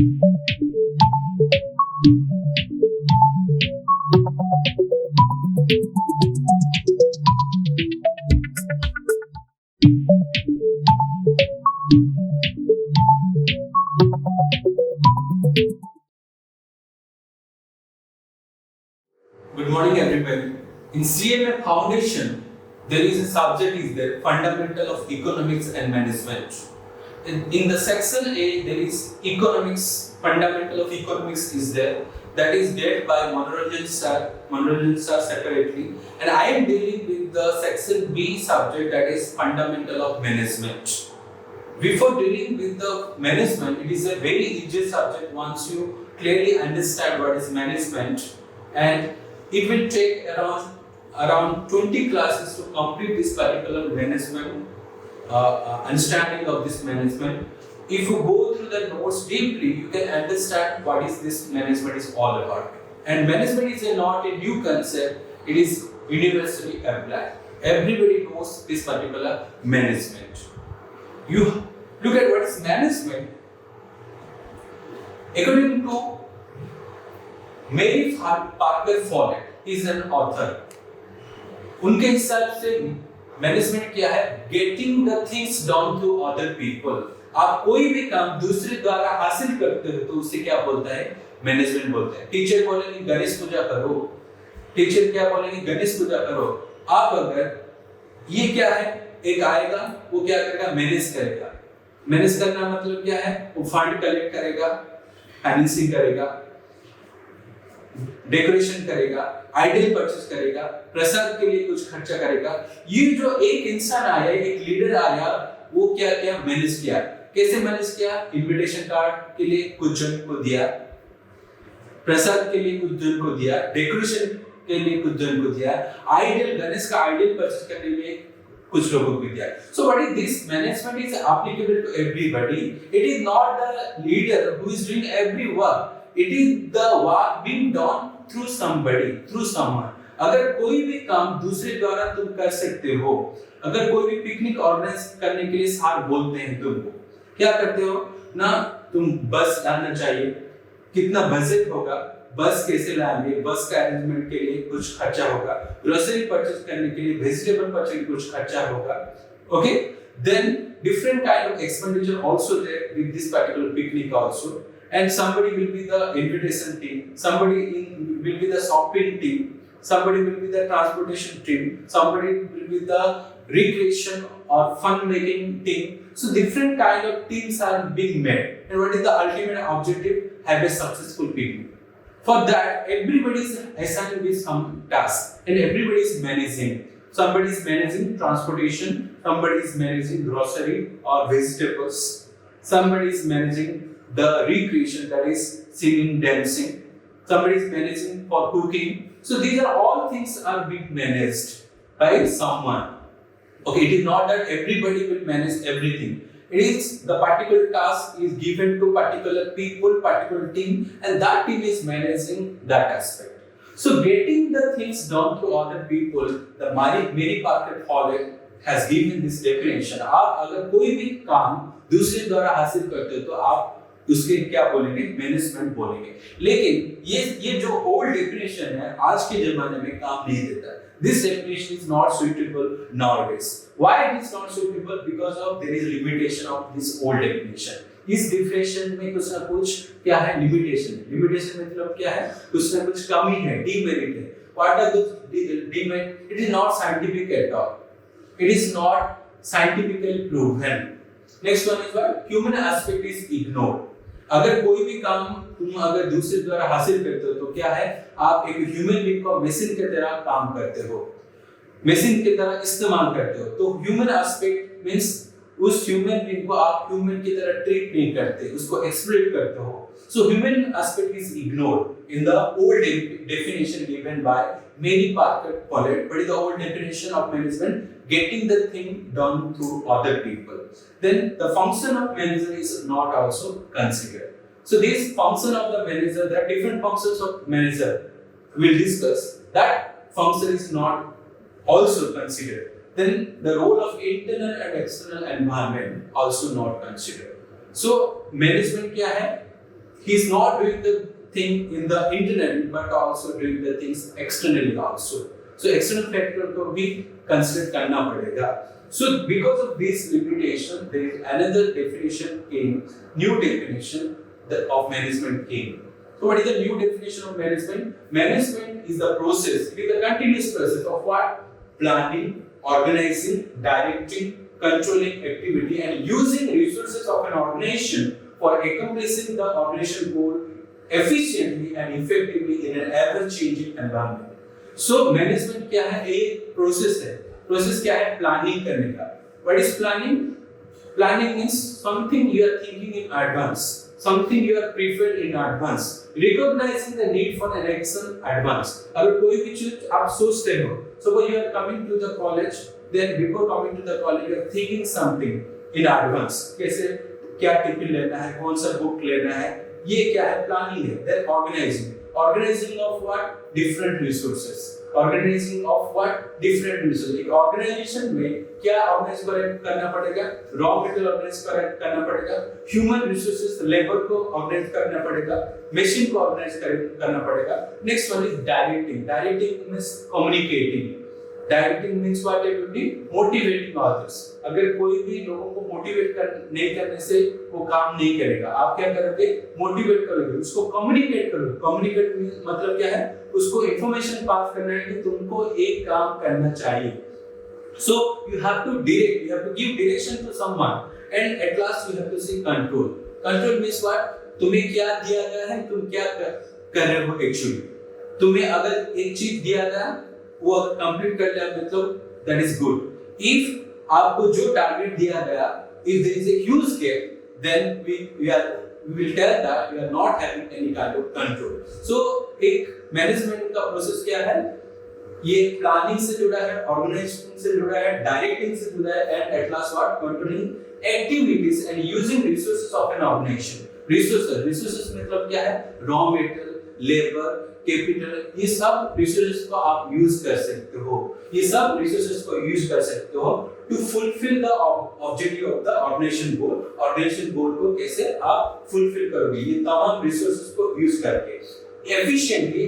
Good morning, everybody. In CMA Foundation, there is a subject is there, Fundamental of Economics and Management. In the section A, there is Economics, Fundamental of Economics is there. That is dealt by Manoranjan sir separately. And I am dealing with the section B subject, that is Fundamental of Management. Before dealing with the management, it is a very easy subject once you clearly understand what is management, and it will take around 20 classes to complete this particular management, understanding of this management. If you go through the notes deeply, you can understand what is this management is all about. And management is not a new concept, it is universally applied. Everybody knows this particular management. You look at what is management. According to Mary Parker Follett, is an author. उनके हिसाब से management क्या है? Getting the things done to other people. आप कोई भी काम दूसरे द्वारा हासिल करते हो तो उसे क्या बोलता है? मैनेजमेंट बोलते हैं. टीचर बोलेंगे गणेश पूजा करो. टीचर क्या बोलेंगे? गणेश पूजा करो. आप अगर ये क्या है? एक आएगा, वो क्या करेगा? मैनेज करेगा. मैनेज करना मतलब क्या है? वो फंड कलेक्ट करेगा, फाइनेंसिंग करेगा, डेकोरेशन करेगा, आइडल परचेस करेगा, प्रसाद के लिए कुछ खर्चा करेगा. ये जो एक इंसान आया, एक लीडर आया, वो क्या क्या मैनेज किया. कैसे मैनेज किया? इनविटेशन कार्ड के लिए कुछ जन को दिया, प्रसाद के लिए कुछ जन को दिया, डेकोरेशन के लिए कुछ जन को दिया, आइडल गणेश का आइडल परचेस करने में कुछ लोगों को दिया. So what is this? Management is applicable to everybody. It is not the leader who is doing every work. It is the work being done through somebody, through someone. अगर कोई भी काम दूसरे द्वारा तुम कर सकते हो, अगर कोई भी पिकनिक ऑर्गेनाइज करने के लिए सार बोलते हैं तुमको, क्या करते हो ना? तुम बस लाना चाहिए, कितना बजट होगा, बस कैसे लाएंगे, बस का अरेंजमेंट के लिए कुछ खर्चा होगा, ग्रोसरी परचेज करने के लिए, वेजिटेबल परचेज के लिए कुछ खर्चा होगा. Okay, then different kind of expenditure also there with this particular picnic also. And somebody will be the invitation team, somebody will be the shopping team, somebody will be the transportation team, somebody will be the recreation or fun making team. So different kind of teams are being made. And what is the ultimate objective? Have a successful picnic. For that, everybody is assigned with some task and everybody is managing. Somebody is managing transportation, somebody is managing grocery or vegetables, somebody is managing the recreation, that is singing, dancing, somebody is managing for cooking. So these are all things are being managed by someone. Okay, it is not that everybody will manage everything. It is the particular task is given to particular people, particular team, and that team is managing that aspect. So getting the things done to other people, the Mary Parker Follett has given this definition. आप अगर कोई भी काम दूसरे द्वारा हासिल करते हो तो आप उसके क्या बोलेंगे? मैनेजमेंट बोलेंगे. लेकिन ये जो ओल्ड डेफिनेशन है आज के जमाने में काम नहीं देता. This definition is not suitable nowadays. Why it is not suitable? Because of there is limitation of this old definition. इस definition में कुछ ना कुछ क्या है? Limitation. Limitation मतलब क्या है? कुछ ना कुछ कमी है, demerit है. What are those demerit? It is not scientific at all. It is not scientifically proven. Next one is what? Human aspect is ignored. अगर कोई भी काम तुम अगर दूसरे द्वारा हासिल करते हो तो क्या है? आप एक ह्यूमन बीइंग को मशीन की तरह काम करते हो, मशीन की तरह इस्तेमाल करते हो. तो ह्यूमन एस्पेक्ट मींस उस ह्यूमन बीइंग को आप ह्यूमन की तरह ट्रीट नहीं करते, उसको एक्सप्लॉइट करते हो. So human aspect is ignored in the old definition given by Mary Parker Follett. What is the old definition of management? Getting the thing done through other people. Then the function of manager is not also considered. So this function of the manager, there are different functions of manager. We'll discuss. That function is not also considered. Then the role of internal and external environment also not considered. So management क्या है? he is not doing the thing in the internally but also doing the things externally also. So external factor को भी consider करना पड़ेगा. So because of this limitation, there is another definition came, new definition of management came. So what is the new definition of management? Management is the process, it is the continuous process of what? Planning, organizing, directing, controlling activity and using resources of an organization for accomplishing the organization goal efficiently and effectively in an ever-changing environment. So management क्या है? एक process है. Process क्या है? Planning करने का. What is planning? Planning means something you are thinking in advance, something you are prepared in advance, recognizing the need for an action advance. अगर कोई भी चीज आप सोचते हो, suppose you are coming to the college, then before coming to the college you are thinking something in advance. कैसे क्या tiffin लेना है, कौन सा बुक लेना है, ये क्या है? प्लानिंग है. Then organizing of what? Different resources. Organizing of what? Different resources. एक ऑर्गेनाइजेशन में क्या ऑर्गेनाइज करना पड़ेगा? रॉ मटेरियल ऑर्गेनाइज करना पड़ेगा, ह्यूमन रिसोर्सेज लेबर को ऑर्गेनाइज करना पड़ेगा, मशीन को ऑर्गेनाइज करना पड़ेगा. Next one is directing. Directing means communicating. Directing means what it will be? Motivating others. अगर कोई भी लोगों को मोटिवेट नहीं करने से वो काम नहीं करेगा. आप क्या करोगे? मोटिवेट करोगे, उसको कम्युनिकेट करोगे. कम्युनिकेट मतलब क्या है? उसको इंफॉर्मेशन पास करना है कि तुमको एक काम करना चाहिए. So you have to direct, you have to give direction to someone, and at last you have to see control. Control means what? तुम्हें क्या दिया गया है, तुम क्या कर रहे हो एक्चुअली. तुम्हें अगर एक चीज दिया गया वो कंप्लीट कर लिया मतलब दैट इज गुड. इफ आपको जो टारगेट दिया गया, if there is a huge gap, then we will tell that we are not having any kind of control. So एक मैनेजमेंट का प्रोसेस क्या है? ये प्लानिंग से जुड़ा है, ऑर्गेनाइजेशन से जुड़ा है, डायरेक्टिंग से जुड़ा है, and at last what? Controlling activities and using resources of an organisation. Resources मतलब क्या है? रॉ मटेरियल, लेबर, कैपिटल, ये सब रिसोर्सेज को आप यूज कर सकते हो. ये सब रिसोर्सेज को यूज कर सकते हो to fulfil the objective of the organisation goal. Organisation goal को कैसे आप फुलफिल करोगे? ये तमाम रिसोर्सेज को यूज करके efficiently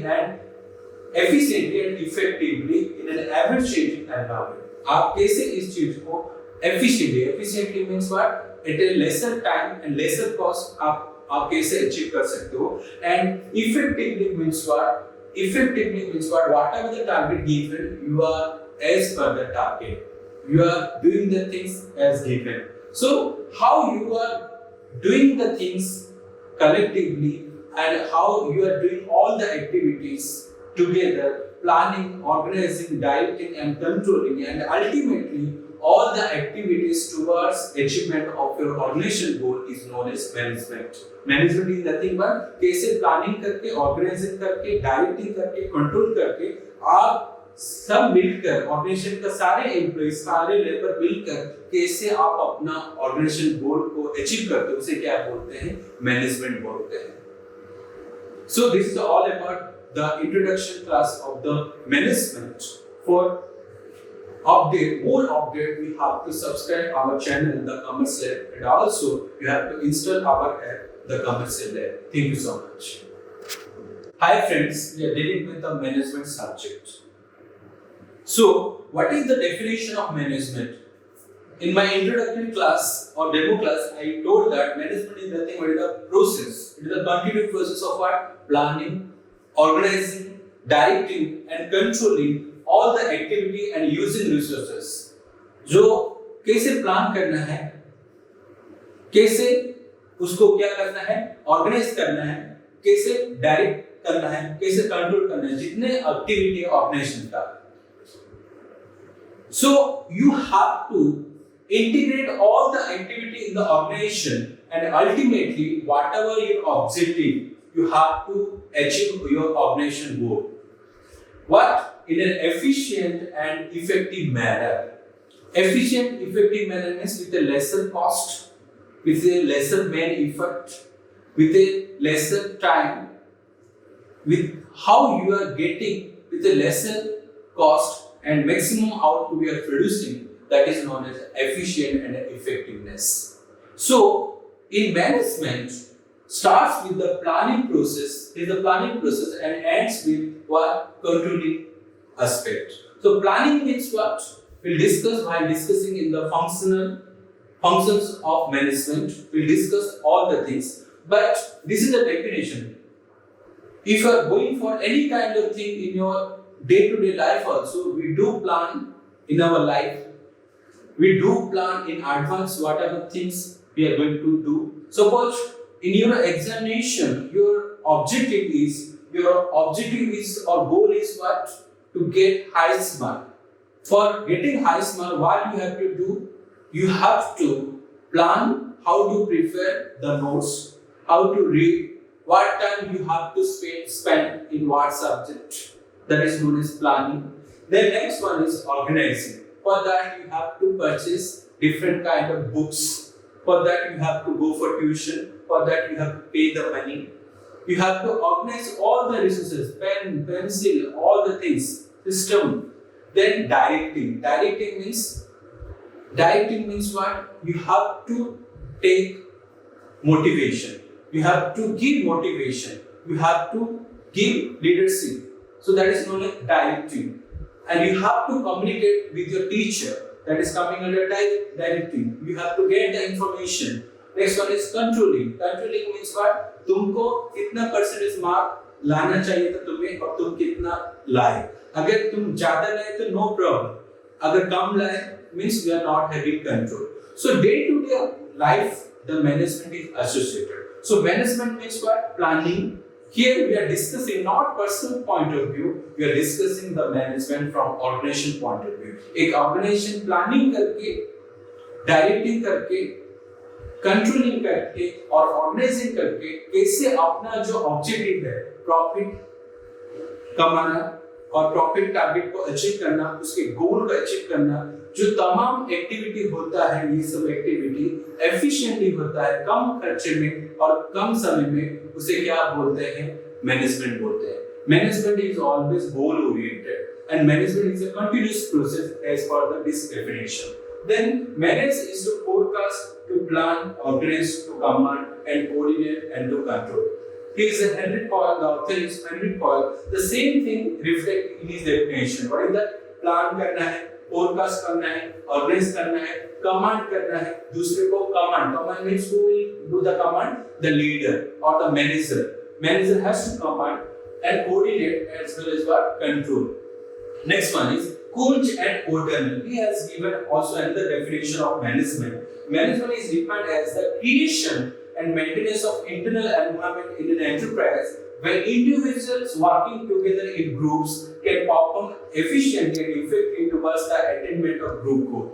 and effectively in an ever changing environment. आप कैसे इस चीज को efficiently means what? At a lesser time and lesser cost आप कैसे अचीव कर सकते हो. And effectively means what? Effectively means what? Whatever the target given, you are as per the target. You are doing the things as given. So how you are doing the things collectively and how you are doing all the activities together, planning, organizing, directing and controlling, and ultimately all the activities towards achievement of your organization goal is known as management. Management is nothing but कैसे planning करके, organising करके, directing करके, control करके आप सब मिलकर, organisation का सारे एम्प्लॉय, सारे लेबर मिलकर कैसे आप अपना ऑर्गेनाइजेशन गोल को अचीव करते हो, उसे क्या बोलते हैं? मैनेजमेंट बोलते हैं. So this is all about the introduction class of the management. For more update, we have to subscribe our channel, The Commerce Lab, and also you have to install our app, The Commerce Lab. Thank you so much. Hi friends, we are dealing with the management subject. So, what is the definition of management? In my introductory class or demo class, I told that management is nothing but a process. It is a continuous process of what? Planning, organizing, directing, and controlling all the activity and using resources. जो कैसे plan करना है, कैसे उसको क्या करना है, organise करना है, कैसे डायरेक्ट करना है, कैसे कंट्रोल करना है, जितने एक्टिविटी ऑर्गेनाइजेशन का. So you have to integrate all the activity in the organization, and ultimately whatever your objective, you have to achieve your organization goal. What? In an efficient and effective manner. Efficient, effective manner means with a lesser cost, with a lesser man effort, with a lesser time, with how you are getting with a lesser cost and maximum output we are producing. That is known as efficient and effectiveness. So in management, starts with the planning process, and ends with what? Controlling aspect. So planning means what? We'll discuss while discussing in the functions of management. We'll discuss all the things. But this is the definition. If you are going for any kind of thing in your day-to-day life also, we do plan in our life. We do plan in advance whatever things we are going to do. Suppose in your examination, your objective is or goal is what? To get highest mark. For getting highest mark, what you have to do? You have to plan how to prepare the notes, how to read, what time you have to spend in what subject. That is known as planning. Then next one is organizing. For that you have to purchase different kind of books. For that you have to go for tuition. For that you have to pay the money. You have to organize all the resources, pen, pencil, all the things, system. Then directing. Directing means what? You have to take motivation. You have to give motivation. You have to give leadership. So that is known as directing. And you have to communicate with your teacher. That is coming under directing. You have to get the information. Next one is controlling. Controlling means what? तुमको कितना percentage mark लाना चाहिए था तुम्हें और तुम कितना लाए. अगर तुम ज्यादा लाए तो no problem. अगर कम लाए means you are not having control. So day to day life, the management is associated. So management means what? Planning. Here we are discussing not personal point of view, we are discussing the management from organization point of view. एक organization planning करके, directing करके, controlling करके और organizing करके कैसे अपना जो objective है, profit कमाना और प्रॉफिट टारगेट को अचीव करना, उसके गोल को अचीव करना, जो तमाम एक्टिविटी होता है, ये सब एक्टिविटी एफिशिएंटली होता है, कम खर्चे में और कम समय में, उसे क्या बोलते हैं? मैनेजमेंट बोलते हैं. Management is always goal oriented and management is a continuous process as per this definition. Then manage is to forecast, to plan, organize, to command and coordinate and to control. He is a Henry Powell, the author is Henry Powell. The same thing reflect in his definition. What is that? Plan करना है, forecast करना है, organize करना है, command करना है, दूसरे को command. Command means who will do the command? The leader or the manager. Manager has to command and coordinate as well as what? Control. Next one is Kunz and O'Donnell. He has given also another definition of management. Management is defined as the creation and maintenance of internal environment in an enterprise where individuals working together in groups can perform efficiently and effectively towards the attainment of group goal.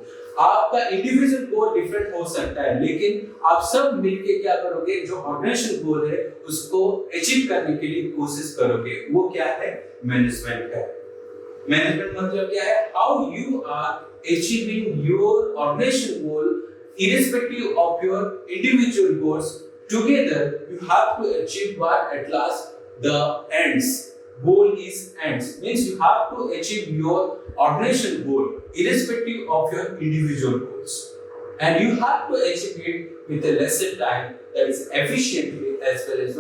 आपका individual गोल different हो सकता है, लेकिन आप सब मिलके क्या करोगे? जो ऑर्गेनाइजेशन गोल है उसको अचीव करने के लिए कोशिश करोगे. वो क्या है? मैनेजमेंट है. मैनेजमेंट मतलब क्या है? How you are achieving your organisation goal irrespective of your individual goals. Together you have to achieve what? At last the ends. Goal is ends means you have to achieve your organization goal irrespective of your individual goals, and you have to achieve it with a lesser time, that is efficiently as well as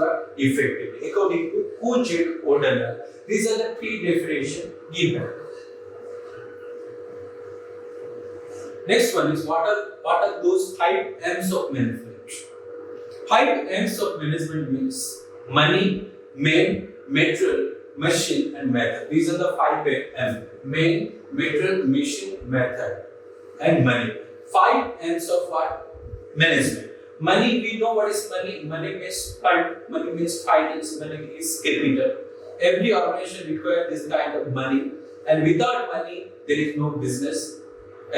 effectively according to Kunz and O'Donnell. These are the three definitions given. Next one is what are those 5 M's of management? 5 M's of management means money, men, material, machine and method. These are the 5 M's: men, material, machine, method and money. 5 M's of what? Management. Money, we know what is money. Money means fund, money means finance, money is capital. Every organization requires this kind of money, and without money there is no business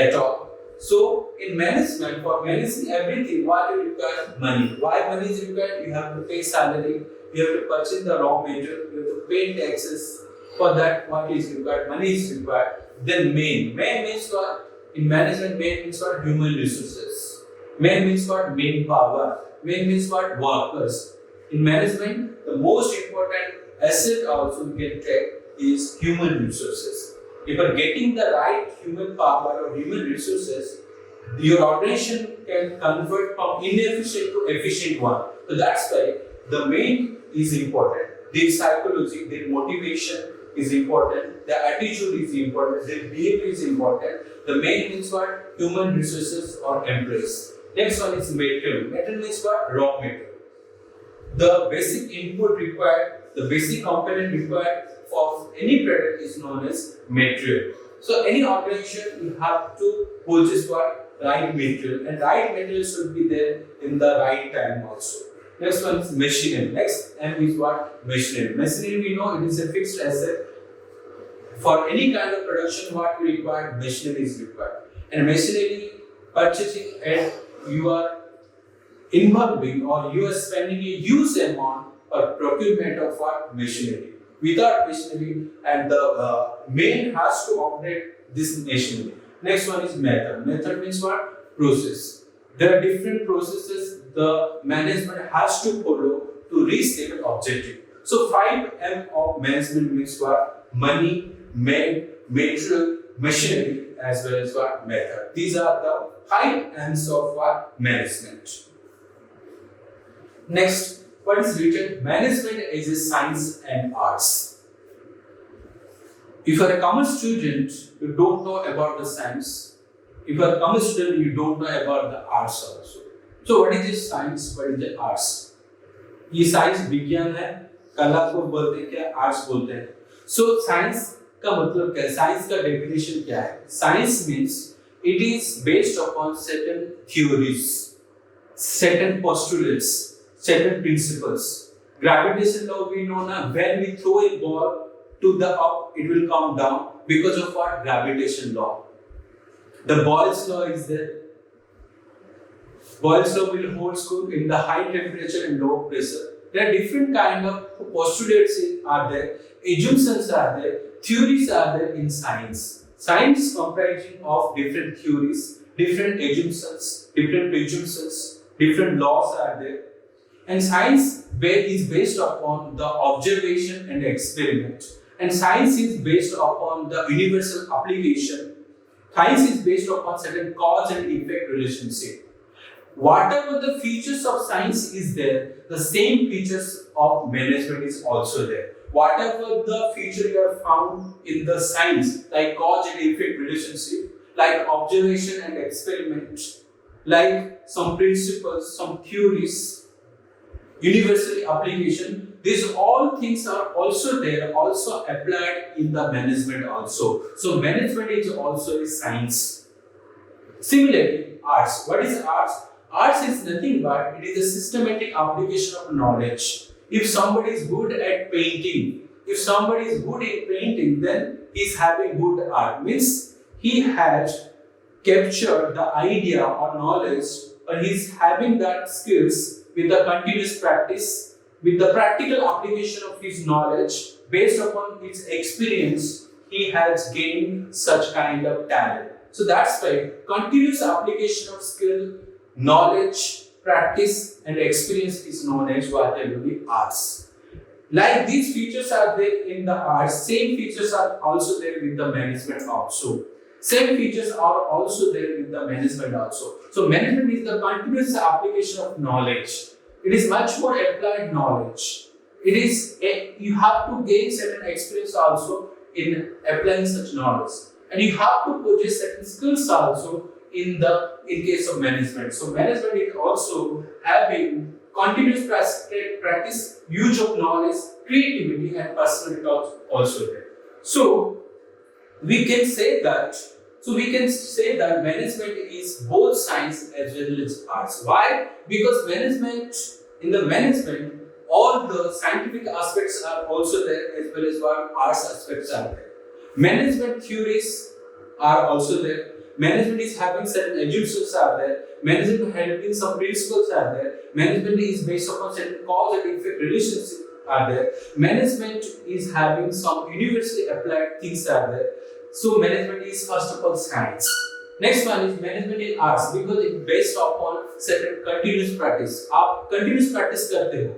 at all. So in management, for managing everything, why do you require money? Why money is required? You have to pay salary, you have to purchase the raw material, you have to pay taxes. For that, what is required? Money is required. Then main means what? In management, main means what? Human resources. Main means what? Manpower. Main means what? Workers. In management, the most important asset also you can take is human resources. If you are getting the right human power or human resources, your organization can convert from inefficient to efficient one. So that's why the main is important. Their psychology, their motivation is important. Their attitude is important. Their behavior is important. The main means what? Human resources or employees. Next one is material. Material means what? Raw material. The basic input required, the basic component required for any product is known as material. So any organization you have to purchase what? Right material, and right material should be there in the right time also. Next one is machinery. Next M is what? Machinery. Machinery we know it is a fixed asset. For any kind of production what we require, machinery is required. And machinery purchasing and you are involving or you are spending a huge amount for procurement of what? Machinery. Without machinery and the main has to operate this machinery. Next one is method. Method means what? Process. There are different processes the management has to follow to reach their objective. So 5M of management means what? Money, men, material, machinery as well as what? Method. These are the 5 M's of what? Management. Next, what is written? Management is a science and arts. If you are a commerce student, you don't know about the science. If you are a commerce student, you don't know about the arts also. So what is this science? What is the arts? ये science विज्ञान है, कला को बोलते हैं क्या? Arts बोलते हैं. So science का मतलब क्या है? साइंस का डेफिनेशन क्या है? Science means it is based upon certain theories, certain postulates, certain principles. Gravitation law we know now. When we throw a ball to the up, it will come down because of what? Gravitation law. The Boyle's law is there. Boyle's law will hold good in the high temperature and low pressure. There are different kind of postulates are there, assumptions are there, theories are there in science. Science is comprising of different theories, different assumptions, different presumptions, different laws are there. And science is based upon the observation and experiment. And science is based upon the universal application. Science is based upon certain cause and effect relationship. Whatever the features of science is there, the same features of management is also there. Whatever the feature you have found in the science, like cause and effect relationship, like observation and experiment, like some principles, some theories, universal application, these all things are also there, also applied in the management also. So management is also a science. Similarly, arts. What is arts? Arts is nothing but it is a systematic application of knowledge. If somebody is good at painting, then he is having good art. Means he has captured the idea or knowledge, or he is having that skills with the continuous practice, with the practical application of his knowledge based upon his experience, he has gained such kind of talent. So that's why continuous application of skill, knowledge, practice and experience is known as what I believe arts. Like these features are there in the arts, same features are also there with the management also. Same features are also there with the management also. So management is the continuous application of knowledge. It is much more applied knowledge. It is you have to gain certain experience also in applying such knowledge, and you have to possess certain skills also in case of management. So management is also having continuous practice, use of knowledge, creativity and personal touch also there. So we can say that management is both science as well as arts. Why? Because in the management, all the scientific aspects are also there as well as what arts aspects are there. Management theories are also there. Management is having certain assumptions are there. Management having some principles are there. Management is based upon certain cause and effect relationships are there. Management is having some universally applied things are there. So management is first of all science. Next one is management in arts because it is based upon certain continuous practice. आप continuous practice करते हो,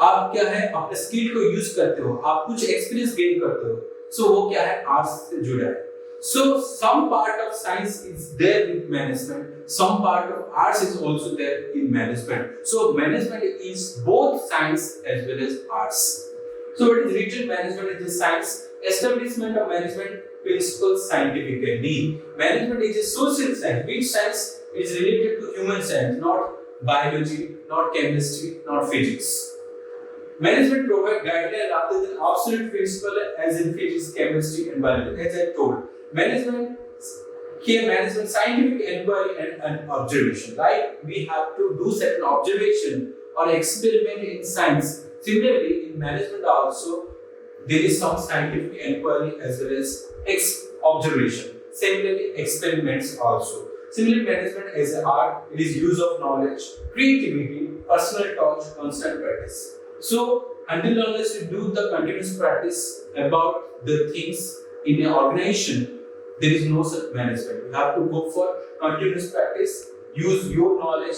आप क्या है अपने skill को use करते हो, आप कुछ एक्सपीरियंस गेन करते हो, सो वो क्या है आर्ट्स से जुड़ा है. So some part of science is there with management, some part of arts is also there in management. So management is both science as well as arts. So what is written management is a science, establishment of management principles scientifically. Management is a social science. Which science is related to human science, not biology, not chemistry, not physics. Management provides guidelines rather than absolute principle as in physics, chemistry, and biology. As I told, management scientific inquiry and observation. Like we have to do certain observation or experiment in science. Similarly, in management also there is some scientific inquiry as well as observation. Similarly, experiments also. Similarly, management as an art, it is use of knowledge, creativity, personal touch, constant practice. So, until unless you do the continuous practice about the things in an organization, there is no such management. You have to go for continuous practice, use your knowledge,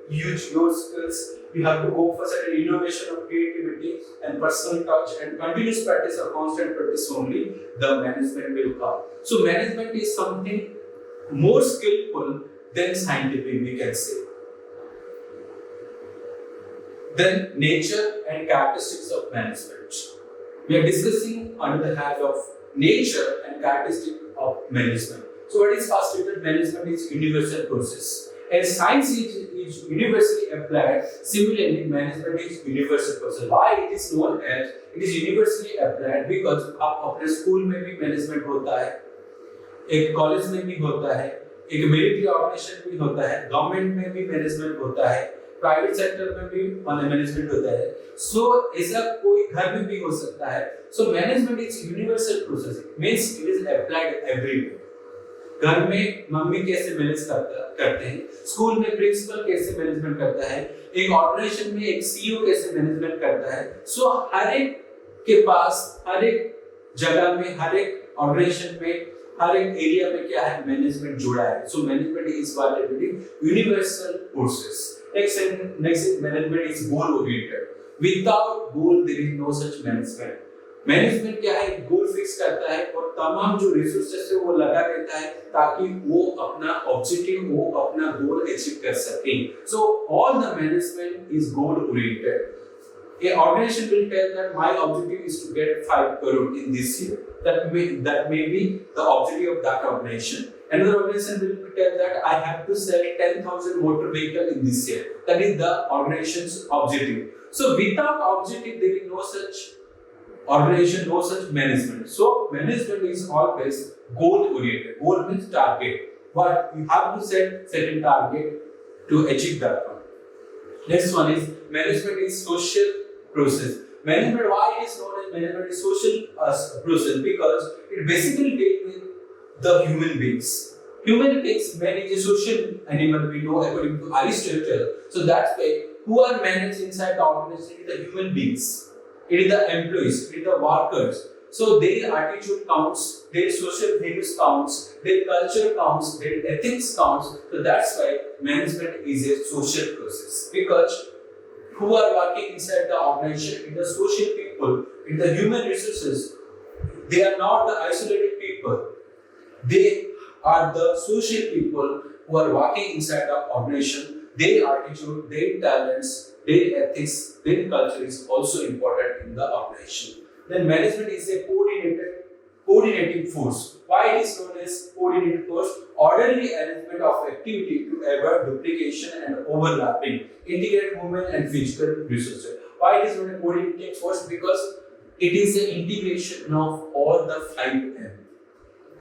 use your skills. You have to go for certain innovation of creativity and personal touch and continuous practice or constant practice only, the management will come. So, management is something more skillful than scientific, we can say. Then nature and characteristics of management. We are discussing under the head of nature and characteristics of management. So what is first written? Management is universal process. As science is universally applied, similarly management is universal process. Why it is known as it is universally applied? Because अपने school में भी management होता है, एक college में भी होता है, एक मिलिट्री ऑर्गेनाइजेशन भी होता है, गवर्नमेंट में भी मैनेजमेंट होता है, प्राइवेट सेक्टर में भी मैनेजमेंट होता है. सो ऐसा कोई घर में भी हो सकता है. So management is universal process, means it is applied everywhere. घर में मम्मी कैसे मैनेज करते हैं, स्कूल में प्रिंसिपल कैसे मैनेजमेंट करता है, एक ऑर्गेनाइजेशन में एक सीईओ कैसे मैनेजमेंट करता है. सो हर एक के पास हर एक जगह में हर एक ऑर्गेनाइजेशन में हर एक एरिया में क्या है, मैनेजमेंट जुड़ा है. So management is universal process. Next management is goal oriented. Without goal there is no such management. Management क्या है, गोल फिक्स करता है और तमाम जो रिसोर्सेस है वो लगा देता है ताकि वो अपना ऑब्जेक्टिव, वो अपना गोल अचीव कर सके. So all the management is goal oriented. A organization will tell that my objective is to get 5 crore in this year. That may be the objective of that organization. Another organization will tell that I have to sell 10,000 motor vehicles in this year. That is the organization's objective. So without objective, there is no such organization, no such management. So management is always goal oriented. Goal means target. But you have to set certain target to achieve that one. Next one is management is social process. Management, why it is known as management is social process? Because it basically deals with the human beings. Human beings manage a social animal, we know according to Aristotle. So that's why who are managed inside the organization is the human beings. It is the employees, it is the workers. So their attitude counts, their social values counts, their culture counts, their ethics counts. So that's why management is a social process. Because who are working inside the organization, in the social people, in the human resources, they are not the isolated people. They are the social people who are working inside the organization. Their attitude, their talents, their ethics, their culture is also important in the organization. Then management is a coordinating force. Why it is known as coordinating force? Orderly arrangement of activity to avoid duplication and overlapping, integrate human and physical resources. Why it is known as coordinating force? Because it is an integration of all the 5 M.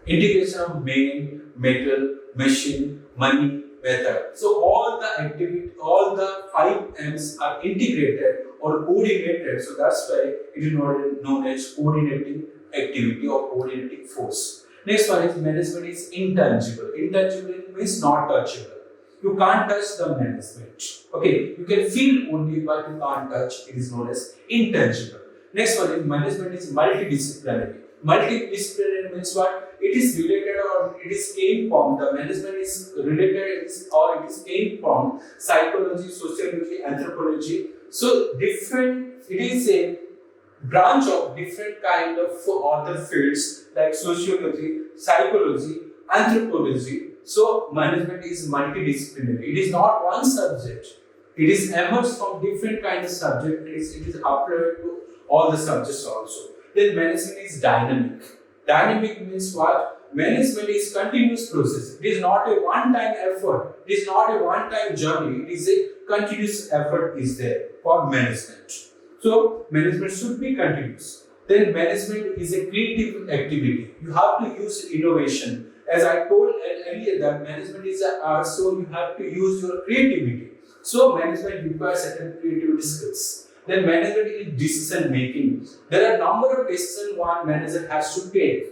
Integration of man, metal, machine, money, method. So all the activity, all the 5 M's are integrated or coordinated. So that's why it is known as coordinating activity or coordinating force. Next one is management is intangible. Intangible means not touchable. You can't touch the management. Okay, you can feel only but you can't touch. It is known as intangible. Next one is management is multidisciplinary. Multidisciplinary means what? It is related or it is came from, the management is related or it is came from psychology, sociology, anthropology. So different, it is a branch of different kind of other fields like sociology, psychology, anthropology, So management is multidisciplinary. It is not one subject. It is emerged from different kinds of subjects. It is applied to all the subjects also. Then management is dynamic. Dynamic means what? Management is continuous process. It is not a one-time effort. It is not a one-time journey. It is a continuous effort is there for management. So management should be continuous. Then management is a creative activity. You have to use innovation. As I told earlier that management is an art, so you have to use your creativity. So management requires certain creativity skills. Then management is decision making. There are a number of decisions one manager has to take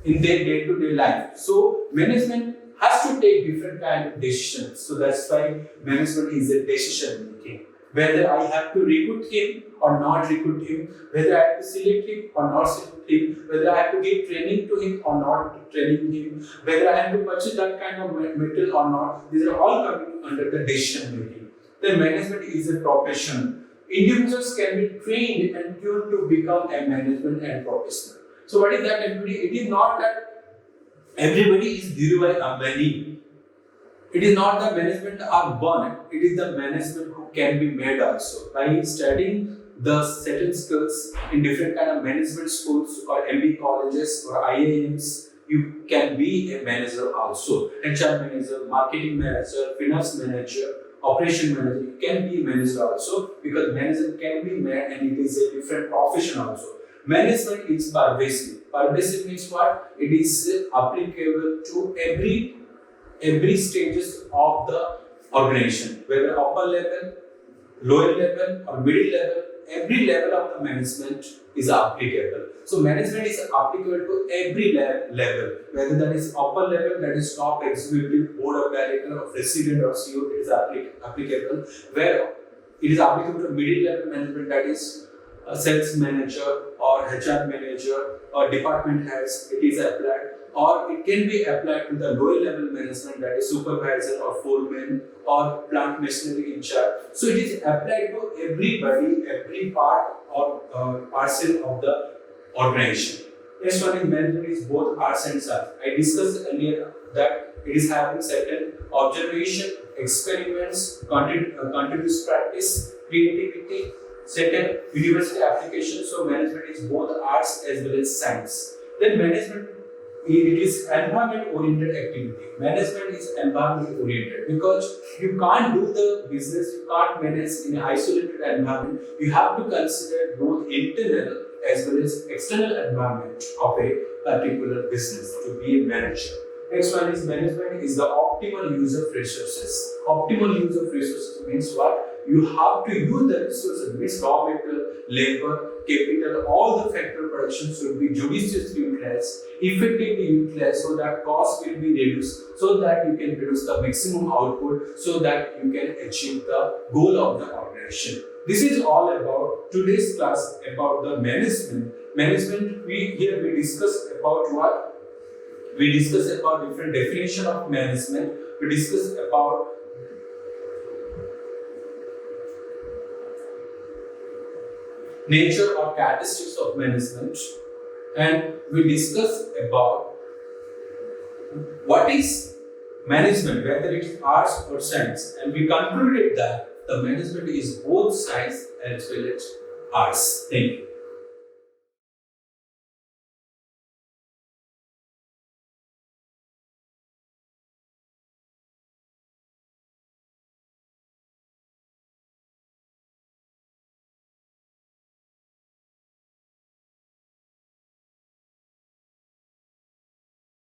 in their day-to-day life. So management has to take different kind of decisions. So that's why management is a decision making. Whether I have to recruit him or not recruit him, whether I have to select him or not select him, whether I have to give training to him or not training him, whether I have to purchase that kind of material or not. These are all coming under the decision making. Then management is a profession. Individuals can be trained and tuned to become a management and professional. So what is that everybody? It is not that everybody is Dhirubhai Ambani. It is not the management are born. It is the management who can be made also. By studying the certain skills in different kind of management schools or MBA colleges or IIMs, you can be a manager also. HR manager, marketing manager, finance manager, operation manager. You can be a manager also because manager can be made and it is a different profession also. Management is pervasive. Pervasive means what? It is applicable to every stages of the organization, whether upper level, lower level, or middle level. Every level of the management is applicable. So management is applicable to every level, whether that is upper level, that is top executive, board of director, or president or CEO, it is applicable. Where it is applicable to middle level management, that is a sales manager or HR manager or department heads, it is applied. Or it can be applied to the lower level management, that is supervisor or foreman or plant machinery in charge. So it is applied to everybody, every part or parcel of the organization. Next one is management is both arts and science. I discussed earlier that it is having certain observation, experiments, continuous practice, creativity, certain university application. So management is both arts as well as science. Then management, it is environment-oriented activity. Management is environment-oriented because you can't do the business, you can't manage in an isolated environment. You have to consider both internal as well as external environment of a particular business to be a manager. Next one is management is the optimal use of resources. Optimal use of resources means what? You have to use the resources, means raw material, labor, capital, all the factor production should be judiciously utilized, effectively utilized so that cost will be reduced, so that you can produce the maximum output, so that you can achieve the goal of the organization. This is all about today's class about the management. Management, we discuss about what? We discuss about different definition of management. We discuss about nature or characteristics of management, and we discuss about what is management, whether it is arts or science, and we concluded that the management is both science as well as arts. Thank you.